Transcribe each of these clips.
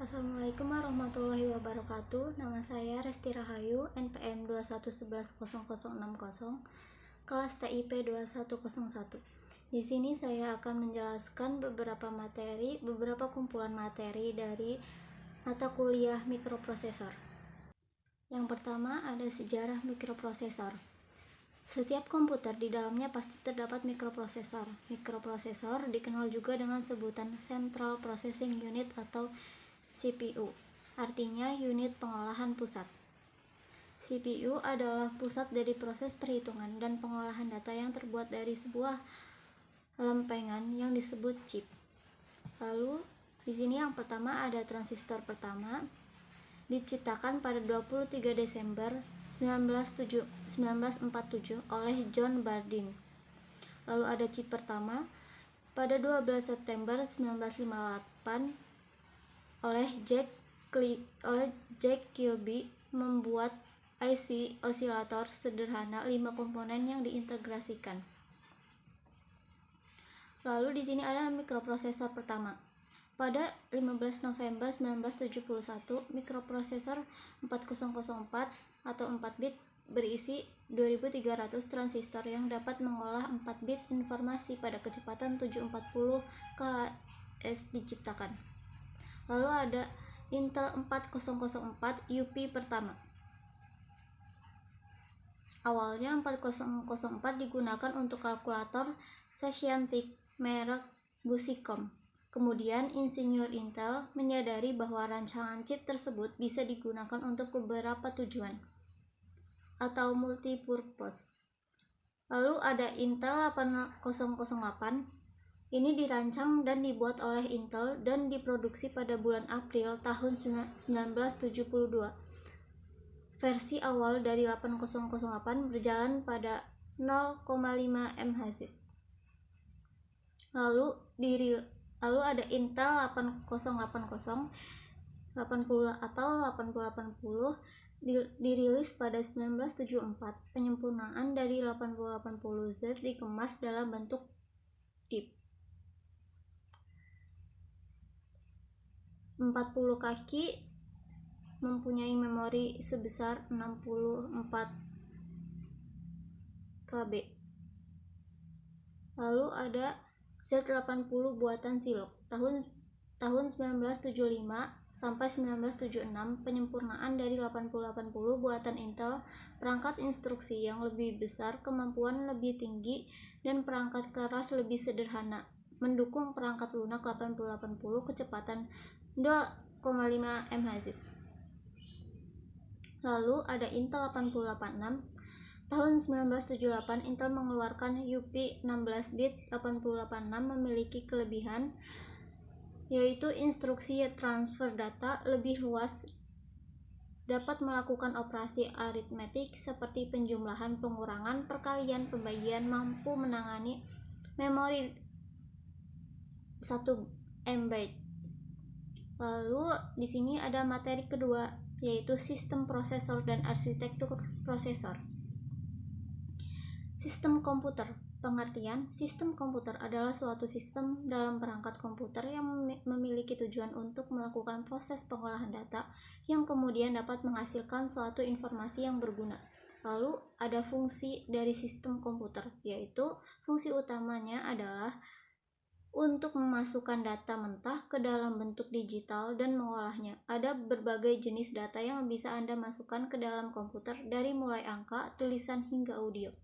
Assalamualaikum warahmatullahi wabarakatuh. Nama saya Resti Rahayu, NPM 21110060, kelas TIP 2101. Di sini saya akan menjelaskan beberapa kumpulan materi dari mata kuliah mikroprosesor. Yang pertama ada sejarah mikroprosesor. Setiap komputer di dalamnya pasti terdapat mikroprosesor. Mikroprosesor dikenal juga dengan sebutan Central Processing Unit atau CPU, artinya unit pengolahan pusat. CPU adalah pusat dari proses perhitungan dan pengolahan data yang terbuat dari sebuah lempengan yang disebut chip. Lalu di sini yang pertama ada transistor pertama, diciptakan pada 23 Desember 1947 oleh John Bardeen. Lalu ada chip pertama pada 12 September 1958 oleh Jack Kilby, membuat IC osilator sederhana 5 komponen yang diintegrasikan. Lalu di sini ada mikroprosesor pertama. Pada 15 November 1971, mikroprosesor 4004 atau 4 bit berisi 2300 transistor yang dapat mengolah 4 bit informasi pada kecepatan 740 kHz diciptakan. Lalu ada Intel 4004 UP pertama. Awalnya 4004 digunakan untuk kalkulator Scientific merek Busicom. Kemudian insinyur Intel menyadari bahwa rancangan chip tersebut bisa digunakan untuk beberapa tujuan atau multipurpose. Lalu ada Intel 8008. Ini dirancang dan dibuat oleh Intel dan diproduksi pada bulan April tahun 1972. Versi awal dari 8008 berjalan pada 0,5 MHz. Lalu ada Intel 8080 atau 8080 dirilis pada 1974. Penyempurnaan dari 8080Z dikemas dalam bentuk DIP. 40 kaki mempunyai memori sebesar 64 KB. Lalu ada Z80 buatan Zilog. Tahun 1975 sampai 1976, penyempurnaan dari 8080 buatan Intel, perangkat instruksi yang lebih besar, kemampuan lebih tinggi, dan perangkat keras lebih sederhana, mendukung perangkat lunak 8080 kecepatan 2,5 MHz. Lalu ada Intel 8086. Tahun 1978, Intel mengeluarkan UP 16 bit 8086 memiliki kelebihan, yaitu instruksi transfer data lebih luas, dapat melakukan operasi aritmetik seperti penjumlahan, pengurangan, perkalian, pembagian, mampu menangani memori 1 MB. Lalu di sini ada materi kedua, yaitu sistem prosesor dan arsitektur prosesor. Sistem komputer. Pengertian, sistem komputer adalah suatu sistem dalam perangkat komputer yang memiliki tujuan untuk melakukan proses pengolahan data yang kemudian dapat menghasilkan suatu informasi yang berguna. Lalu ada fungsi dari sistem komputer, yaitu fungsi utamanya adalah untuk memasukkan data mentah ke dalam bentuk digital dan mengolahnya. Ada berbagai jenis data yang bisa Anda masukkan ke dalam komputer, dari mulai angka, tulisan, hingga audio.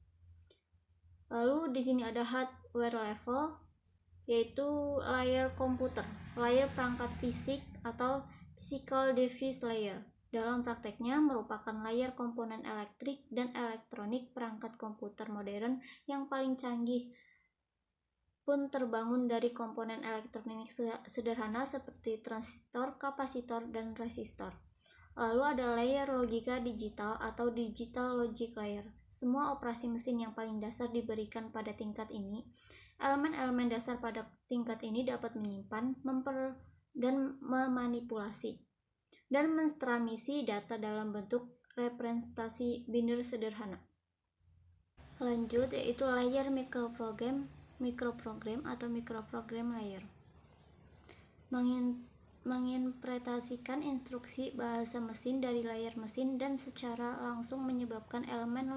Lalu di sini ada hardware level, yaitu layer komputer, layer perangkat fisik atau physical device layer. Dalam prakteknya merupakan layer komponen elektrik dan elektronik perangkat komputer modern yang paling canggih pun terbangun dari komponen elektronik sederhana seperti transistor, kapasitor, dan resistor. Lalu ada layer logika digital atau digital logic layer. Semua operasi mesin yang paling dasar diberikan pada tingkat ini. Elemen-elemen dasar pada tingkat ini dapat menyimpan, dan memanipulasi, dan mentransmisi data dalam bentuk representasi biner sederhana. Lanjut, yaitu layer mikroprogram atau microprogram layer. menginterpretasikan instruksi bahasa mesin dari layar mesin dan secara langsung menyebabkan elemen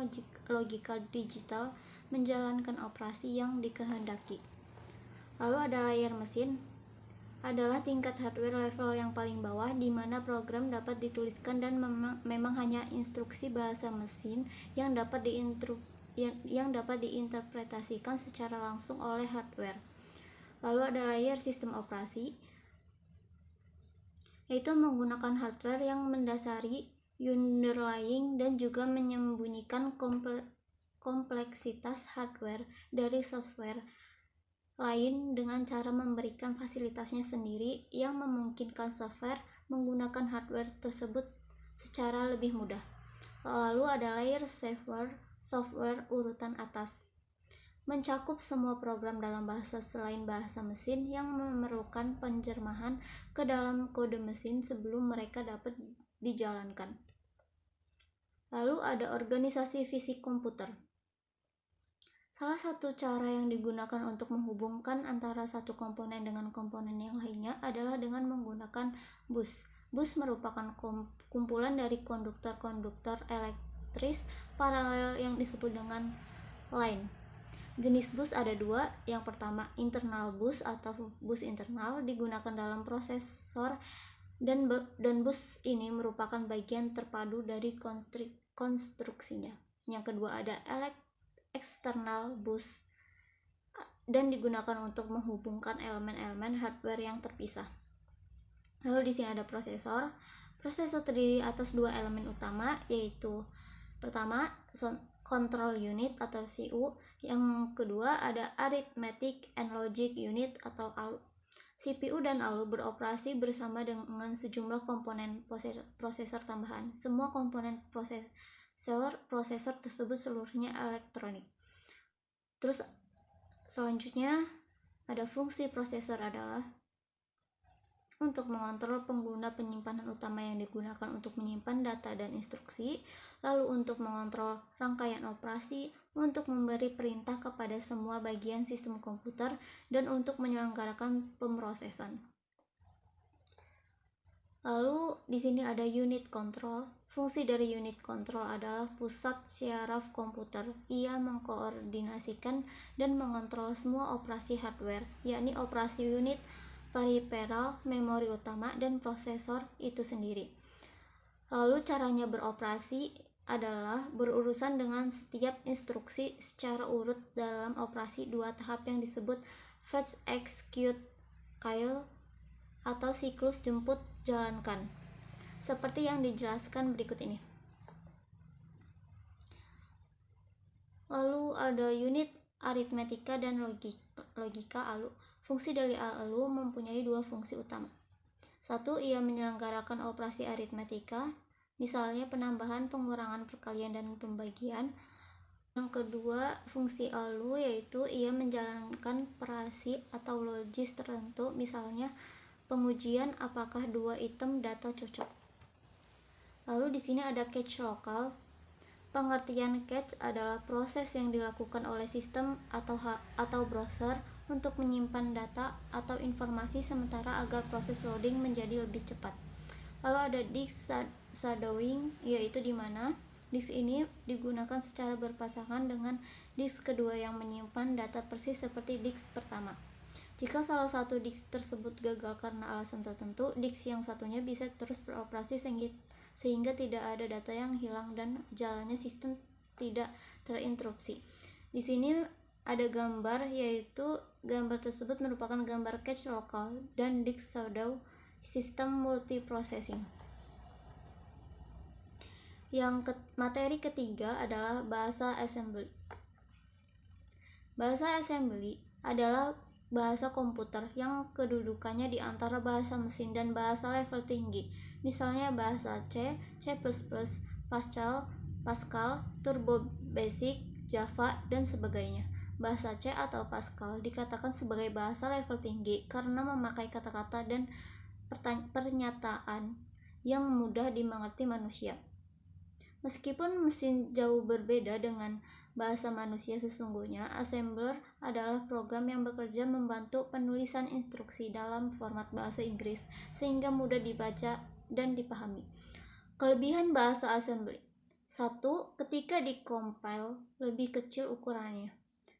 logika digital menjalankan operasi yang dikehendaki. Lalu ada layar mesin, adalah tingkat hardware level yang paling bawah di mana program dapat dituliskan dan memang hanya instruksi bahasa mesin yang dapat diinterpretasikan secara langsung oleh hardware. Lalu ada layer sistem operasi, yaitu menggunakan hardware yang mendasari underlying dan juga menyembunyikan kompleksitas hardware dari software lain dengan cara memberikan fasilitasnya sendiri yang memungkinkan software menggunakan hardware tersebut secara lebih mudah. Lalu ada layer software urutan atas, mencakup semua program dalam bahasa selain bahasa mesin yang memerlukan penjemahan ke dalam kode mesin sebelum mereka dapat dijalankan. Lalu ada organisasi fisik komputer. Salah satu cara yang digunakan untuk menghubungkan antara satu komponen dengan komponen yang lainnya adalah dengan menggunakan bus. Bus merupakan kumpulan dari konduktor-konduktor elektris paralel yang disebut dengan line. Jenis bus ada dua. Yang pertama, internal bus atau bus internal digunakan dalam prosesor dan bus ini merupakan bagian terpadu dari konstruksinya. Yang kedua ada external bus dan digunakan untuk menghubungkan elemen-elemen hardware yang terpisah. Lalu di sini ada prosesor. Prosesor terdiri atas dua elemen utama, yaitu pertama control unit atau CU, yang kedua ada arithmetic and logic unit atau ALU. CPU dan ALU beroperasi bersama dengan sejumlah komponen prosesor tambahan. Semua komponen prosesor tersebut seluruhnya elektronik. Terus selanjutnya ada fungsi prosesor adalah untuk mengontrol pengguna penyimpanan utama yang digunakan untuk menyimpan data dan instruksi, lalu untuk mengontrol rangkaian operasi, untuk memberi perintah kepada semua bagian sistem komputer, dan untuk menyelenggarakan pemrosesan. Lalu di sini ada unit control. Fungsi dari unit control adalah pusat syaraf komputer. Ia mengkoordinasikan dan mengontrol semua operasi hardware, yakni operasi unit, peripheral, memori utama, dan prosesor itu sendiri. Lalu caranya beroperasi adalah berurusan dengan setiap instruksi secara urut dalam operasi dua tahap yang disebut fetch, execute, kill atau siklus jemput jalankan, seperti yang dijelaskan berikut ini. Lalu ada unit aritmetika dan logika ALU. Fungsi dari ALU mempunyai dua fungsi utama. Satu, ia menyelenggarakan operasi aritmetika, misalnya penambahan, pengurangan, perkalian, dan pembagian. Yang kedua, fungsi ALU yaitu ia menjalankan operasi atau logis tertentu, misalnya pengujian apakah dua item data cocok. Lalu di sini ada cache lokal. Pengertian cache adalah proses yang dilakukan oleh sistem atau browser untuk menyimpan data atau informasi sementara agar proses loading menjadi lebih cepat. Lalu ada disk shadowing, yaitu di mana disk ini digunakan secara berpasangan dengan disk kedua yang menyimpan data persis seperti disk pertama. Jika salah satu disk tersebut gagal karena alasan tertentu, disk yang satunya bisa terus beroperasi sehingga tidak ada data yang hilang dan jalannya sistem tidak terinterupsi. Di sini ada gambar, yaitu gambar tersebut merupakan gambar cache lokal dan disk shadow sistem multiprocessing. Materi ketiga adalah bahasa assembly. Bahasa assembly adalah bahasa komputer yang kedudukannya di antara bahasa mesin dan bahasa level tinggi, misalnya bahasa C, C++, Pascal, Turbo Basic, Java, dan sebagainya. Bahasa C atau Pascal dikatakan sebagai bahasa level tinggi karena memakai kata-kata dan pernyataan yang mudah dimengerti manusia. Meskipun mesin jauh berbeda dengan bahasa manusia sesungguhnya, assembler adalah program yang bekerja membantu penulisan instruksi dalam format bahasa Inggris sehingga mudah dibaca dan dipahami. Kelebihan bahasa assembly: 1. Ketika dikompil lebih kecil ukurannya.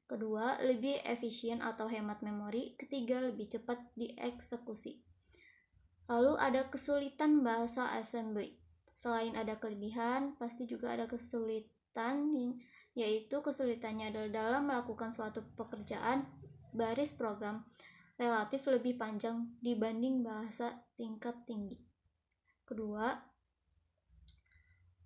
Kedua, lebih efisien atau hemat memori. Ketiga, lebih cepat dieksekusi. Lalu ada kesulitan bahasa assembly. Selain ada kelebihan, pasti juga ada kesulitan, yaitu kesulitannya adalah dalam melakukan suatu pekerjaan. Baris program relatif lebih panjang dibanding bahasa tingkat tinggi. Kedua,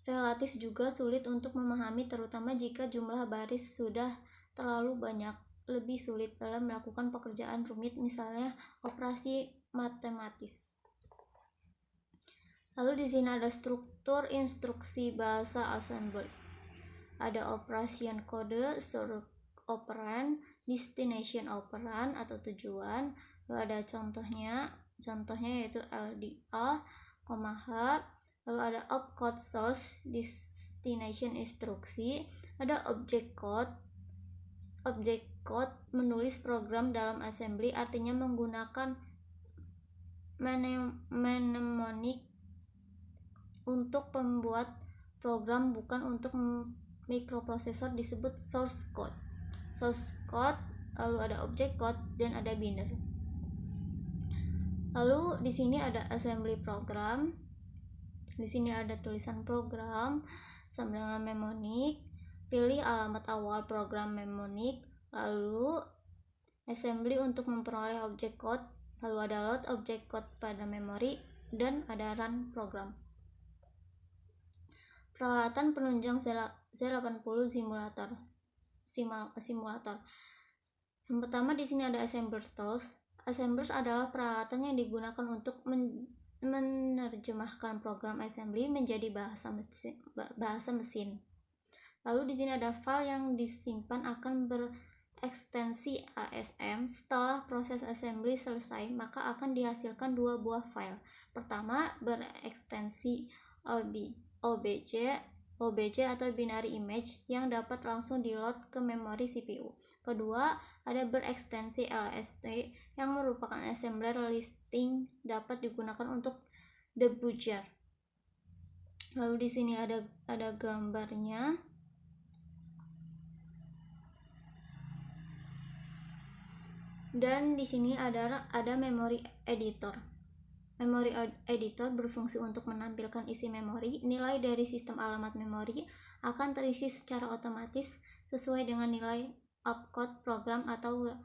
relatif juga sulit untuk memahami, terutama jika jumlah baris sudah terlalu banyak. Lebih sulit dalam melakukan pekerjaan rumit, misalnya operasi matematis. Lalu di sini ada struktur instruksi bahasa assembly. Ada operation code, source operand, destination operand atau tujuan. Lalu ada contohnya yaitu LDA, H. Lalu ada opcode source, destination instruksi. Ada object code. Object code menulis program dalam assembly, artinya menggunakan mnemonic untuk pembuat program, bukan untuk mikroprosesor, disebut source code. Source code, lalu ada object code, dan ada binary. Lalu di sini ada assembly program. Di sini ada tulisan program sama dengan mnemonic. Pilih alamat awal program mnemonic, lalu assembly untuk memperoleh object code, lalu ada load object code pada memori, dan ada run program. Peralatan penunjang Z80 simulator. Yang pertama di sini ada assembler tools. Assemblers adalah peralatan yang digunakan untuk menerjemahkan program assembly menjadi bahasa mesin. Lalu di sini ada file yang disimpan akan berekstensi ASM. Setelah proses assembly selesai, maka akan dihasilkan dua buah file. Pertama, berekstensi OBJ atau binary image yang dapat langsung di-load ke memori CPU. Kedua, ada berekstensi LST yang merupakan assembler listing, dapat digunakan untuk debugger. Lalu di sini ada gambarnya. Dan di sini ada memory editor. Memory editor berfungsi untuk menampilkan isi memori. Nilai dari sistem alamat memori akan terisi secara otomatis sesuai dengan nilai opcode program, atau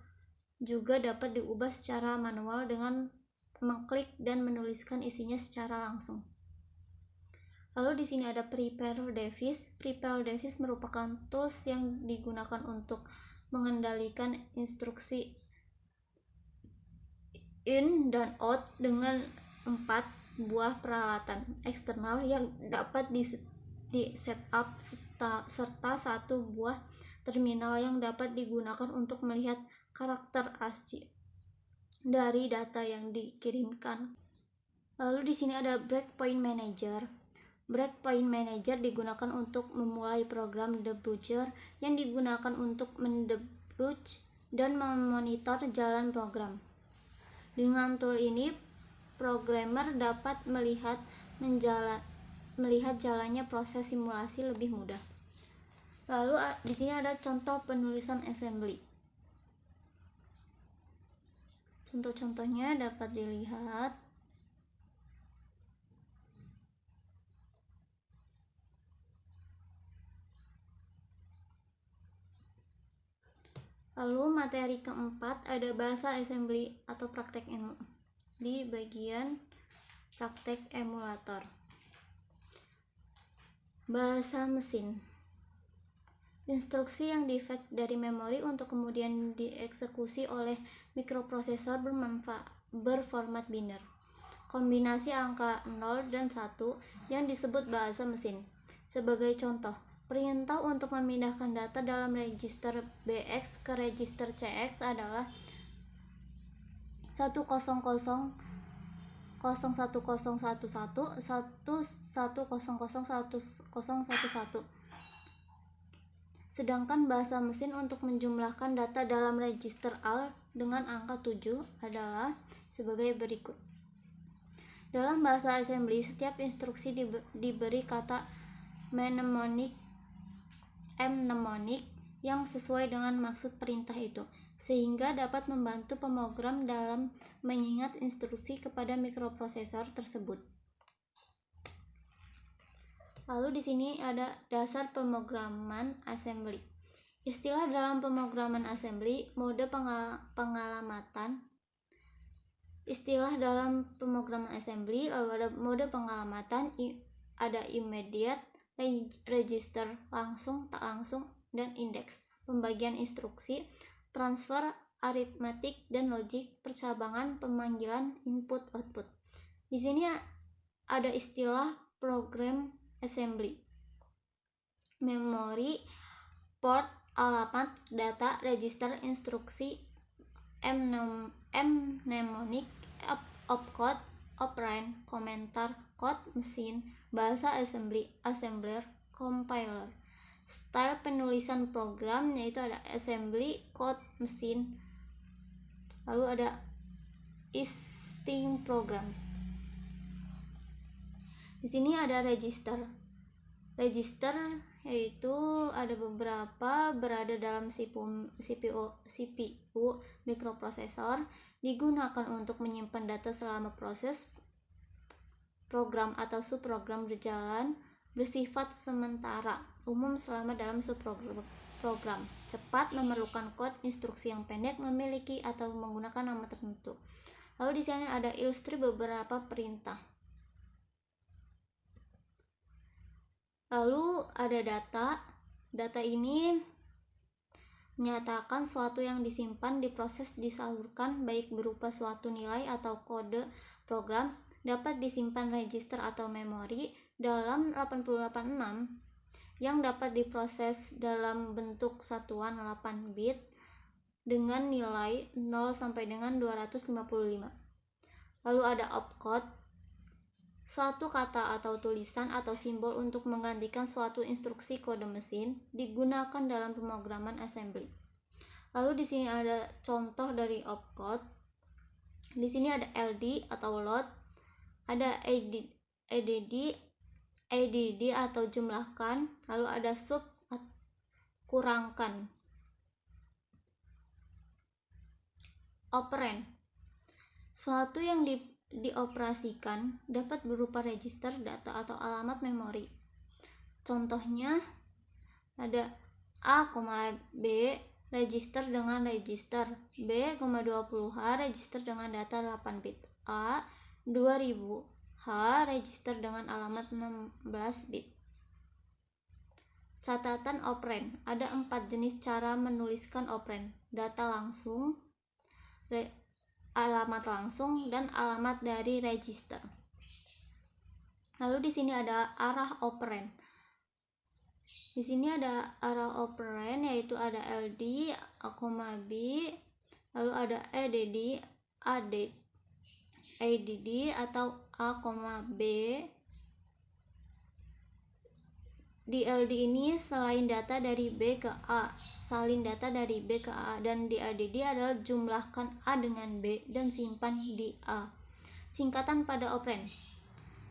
juga dapat diubah secara manual dengan mengklik dan menuliskan isinya secara langsung. Lalu di sini ada prepare device. Prepare device merupakan tools yang digunakan untuk mengendalikan instruksi in dan out dengan 4 buah peralatan eksternal yang dapat di setup serta 1 buah terminal yang dapat digunakan untuk melihat karakter asli dari data yang dikirimkan. Lalu di sini ada breakpoint manager. Breakpoint manager digunakan untuk memulai program debugger yang digunakan untuk mendebug dan memonitor jalan program. Dengan tool ini, programmer dapat melihat jalannya proses simulasi lebih mudah. Lalu di sini ada contoh penulisan assembly. Contoh-contohnya dapat dilihat. Lalu materi keempat ada bahasa assembly atau praktek di bagian praktek emulator. Bahasa mesin. Instruksi yang di-fetch dari memori untuk kemudian dieksekusi oleh mikroprosesor berformat binary. Kombinasi angka 0 dan 1 yang disebut bahasa mesin. Sebagai contoh, perintah untuk memindahkan data dalam register BX ke register CX adalah 10000 010111100111. Sedangkan bahasa mesin untuk menjumlahkan data dalam register AL dengan angka 7 adalah sebagai berikut. Dalam bahasa assembly, setiap instruksi diberi kata mnemonic yang sesuai dengan maksud perintah itu, sehingga dapat membantu pemrogram dalam mengingat instruksi kepada mikroprosesor tersebut. Lalu di sini ada dasar pemrograman assembly. Istilah dalam pemrograman assembly, mode pengalamatan. Istilah dalam pemrograman assembly, lalu ada mode pengalamatan, ada immediate, register, langsung, tak langsung, dan indeks. Pembagian instruksi, transfer, aritmatik, dan logik, percabangan, pemanggilan, input, output. Di sini ada istilah program assembly, memori, port, alamat, data, register, instruksi, mnemonic, opcode, operand, komentar, code mesin, bahasa assembly, assembler, compiler. Style penulisan program yaitu ada assembly, code mesin, lalu ada listing program. Di sini ada register. Register yaitu ada beberapa berada dalam CPU mikroprosesor, digunakan untuk menyimpan data selama proses program atau subprogram berjalan, bersifat sementara, umum selama dalam subprogram, cepat, memerlukan kode instruksi yang pendek, memiliki atau menggunakan nama tertentu. Lalu di sini ada ilustrasi beberapa perintah. Lalu ada data. Data ini menyatakan suatu yang disimpan, diproses, disalurkan, baik berupa suatu nilai atau kode program, dapat disimpan register atau memori dalam 886 yang dapat diproses dalam bentuk satuan 8 bit dengan nilai 0 sampai dengan 255. Lalu ada opcode, suatu kata atau tulisan atau simbol untuk menggantikan suatu instruksi kode mesin, digunakan dalam pemrograman assembly. Lalu di sini ada contoh dari opcode. Di sini ada LD atau load, ada ADD atau jumlahkan, lalu ada sub kurangkan. Operand, suatu yang dioperasikan dapat berupa register, data, atau alamat memori. Contohnya ada A, B register dengan register, B, 20H register dengan data 8 bit, A, 2000H register dengan alamat 16 bit. Catatan operand, ada 4 jenis cara menuliskan operand: data langsung, alamat langsung, dan alamat dari register. Lalu di sini ada arah operand. Di sini ada arah operand yaitu ada LD, B, lalu ada ADD atau A, B. Di LD ini selain data dari B ke A, salin data dari B ke A, dan di ADD adalah jumlahkan A dengan B dan simpan di A. Singkatan pada operand.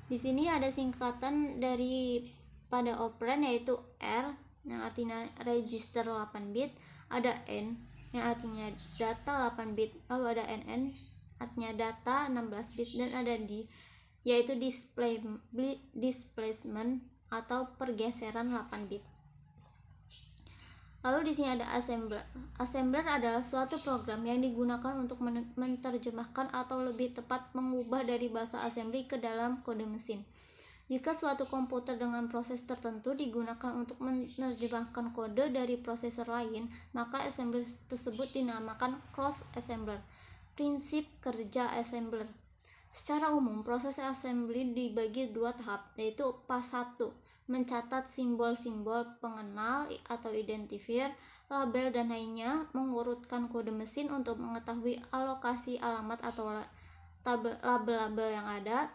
Di sini ada singkatan dari pada operand yaitu R yang artinya register 8 bit, ada N yang artinya data 8 bit, lalu ada NN artinya data 16 bit, dan ada D yaitu displacement atau pergeseran 8 bit. Lalu di sini ada assembler. Assembler adalah suatu program yang digunakan untuk menerjemahkan atau lebih tepat mengubah dari bahasa assembly ke dalam kode mesin. Jika suatu komputer dengan proses tertentu digunakan untuk menerjemahkan kode dari prosesor lain, maka assembler tersebut dinamakan cross assembler. Prinsip kerja assembler. Secara umum, proses assembly dibagi 2 tahap, yaitu pas 1, mencatat simbol-simbol pengenal atau identifier, label, dan lainnya, mengurutkan kode mesin untuk mengetahui alokasi alamat atau label-label yang ada.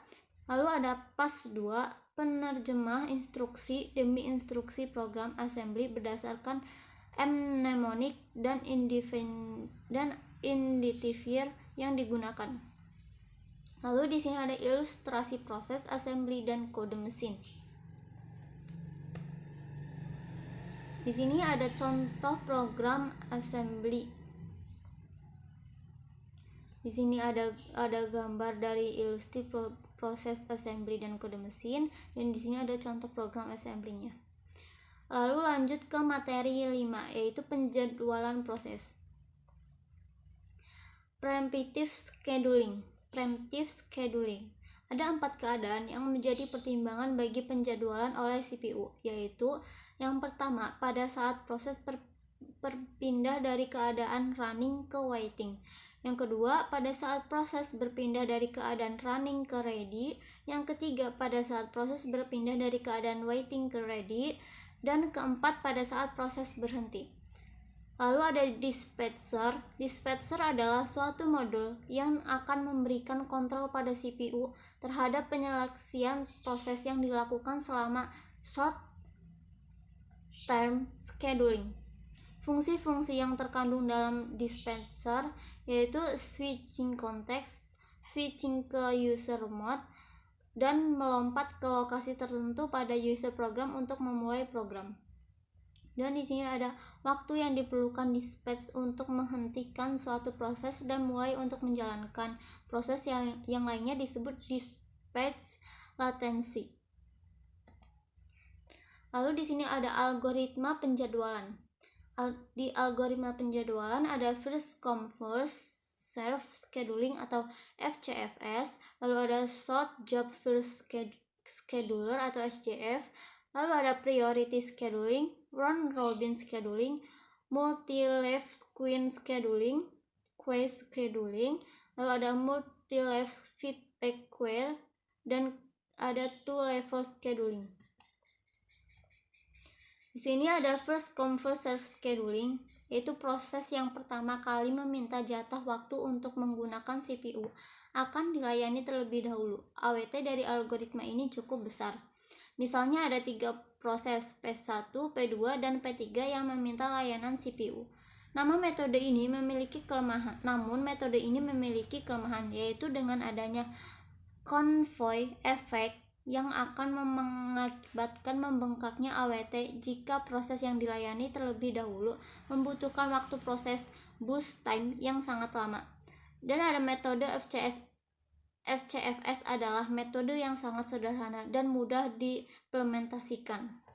Lalu ada PAS 2, penerjemah instruksi demi instruksi program assembly berdasarkan mnemonic dan identifier yang digunakan. Lalu di sini ada ilustrasi proses assembly dan kode mesin. Di sini ada contoh program assembly. Di sini ada gambar dari ilustrasi proses assembly dan kode mesin, dan di sini ada contoh program assembly-nya. Lalu lanjut ke materi 5, yaitu penjadwalan proses. Preemptive scheduling. Ada 4 keadaan yang menjadi pertimbangan bagi penjadwalan oleh CPU, yaitu yang pertama, pada saat proses berpindah dari keadaan running ke waiting. Yang kedua, pada saat proses berpindah dari keadaan running ke ready. Yang ketiga, pada saat proses berpindah dari keadaan waiting ke ready. Dan keempat, pada saat proses berhenti. Lalu ada dispatcher. Dispatcher adalah suatu modul yang akan memberikan kontrol pada CPU terhadap penyeleksian proses yang dilakukan selama short term scheduling. Fungsi-fungsi yang terkandung dalam dispatcher yaitu switching context, switching ke user mode, dan melompat ke lokasi tertentu pada user program untuk memulai program. Dan di sini ada waktu yang diperlukan dispatch untuk menghentikan suatu proses dan mulai untuk menjalankan proses yang lainnya disebut dispatch latency. Lalu di sini ada algoritma penjadwalan. Di algoritma penjadwalan ada first come first serve scheduling atau FCFS, lalu ada short job first scheduler atau SJF, lalu ada priority scheduling, round robin scheduling, multi-level queue scheduling, lalu ada multi-level feedback queue, dan ada two-level scheduling. Di sini ada first come first serve scheduling, yaitu proses yang pertama kali meminta jatah waktu untuk menggunakan CPU akan dilayani terlebih dahulu. AWT dari algoritma ini cukup besar. Misalnya ada 3 proses P1, P2, dan P3 yang meminta layanan CPU. Namun metode ini memiliki kelemahan, yaitu dengan adanya convoy effect yang akan mengakibatkan membengkaknya AWT jika proses yang dilayani terlebih dahulu membutuhkan waktu proses boost time yang sangat lama. Dan ada metode FCFS adalah metode yang sangat sederhana dan mudah diimplementasikan.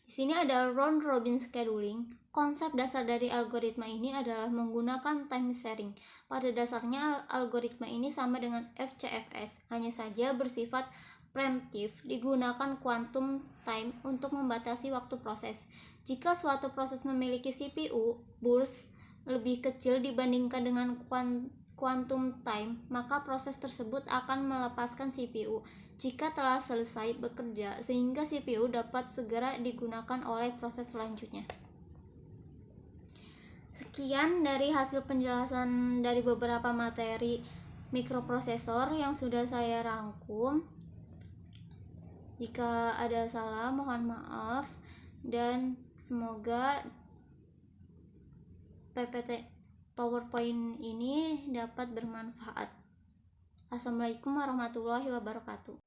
Di sini ada round robin scheduling. Konsep dasar dari algoritma ini adalah menggunakan time sharing. Pada dasarnya algoritma ini sama dengan FCFS, hanya saja bersifat preemptive, digunakan quantum time untuk membatasi waktu proses. Jika suatu proses memiliki CPU burst lebih kecil dibandingkan dengan quantum time, maka proses tersebut akan melepaskan CPU jika telah selesai bekerja, sehingga CPU dapat segera digunakan oleh proses selanjutnya. Sekian dari hasil penjelasan dari beberapa materi mikroprosesor yang sudah saya rangkum. Jika ada salah, mohon maaf, dan semoga PPT PowerPoint ini dapat bermanfaat. Assalamualaikum warahmatullahi wabarakatuh.